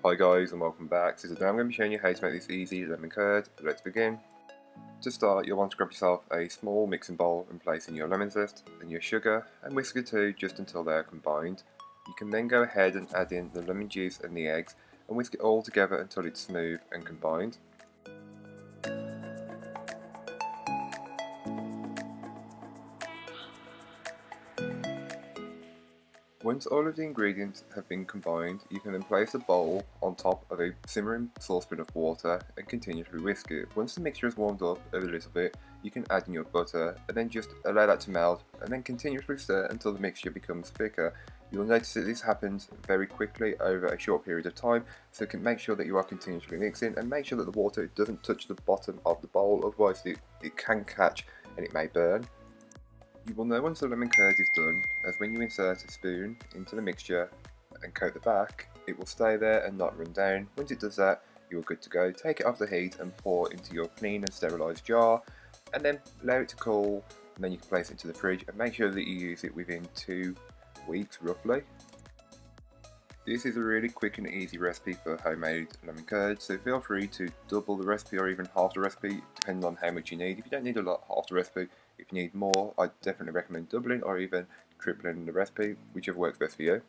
Hi guys and welcome back. So today I'm going to be showing you how to make this easy lemon curd. Let's begin. To start, you'll want to grab yourself a small mixing bowl and place in your lemon zest and your sugar and whisk the two just until they are combined. You can then go ahead and add in the lemon juice and the eggs and whisk it all together until it's smooth and combined. Once all of the ingredients have been combined, you can then place a bowl on top of a simmering saucepan of water and continuously whisk it. Once the mixture is warmed up a little bit, you can add in your butter and then just allow that to melt and then continuously stir until the mixture becomes thicker. You will notice that this happens very quickly over a short period of time, so you can make sure that you are continuously mixing and make sure that the water doesn't touch the bottom of the bowl, otherwise it can catch and it may burn. You will know once the lemon curd is done, as when you insert a spoon into the mixture and coat the back, it will stay there and not run down. Once it does that, you are good to go. Take it off the heat and pour into your clean and sterilised jar, and then allow it to cool, and then you can place it into the fridge and make sure that you use it within 2 weeks roughly. This is a really quick and easy recipe for homemade lemon curd, so feel free to double the recipe or even half the recipe depending on how much you need. If you don't need a lot, half the recipe. If you need more, I definitely recommend doubling or even tripling the recipe, whichever works best for you.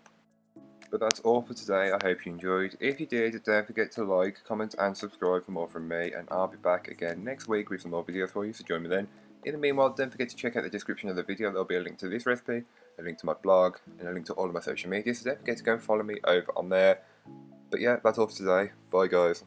But that's all for today. I hope you enjoyed. If you did, don't forget to like, comment and subscribe for more from me, and I'll be back again next week with some more videos for you, so join me then. In the meanwhile, don't forget to check out the description of the video. There'll be a link to this recipe, a link to my blog, and a link to all of my social media, so don't forget to go and follow me over on there. But yeah, that's all for today. Bye guys.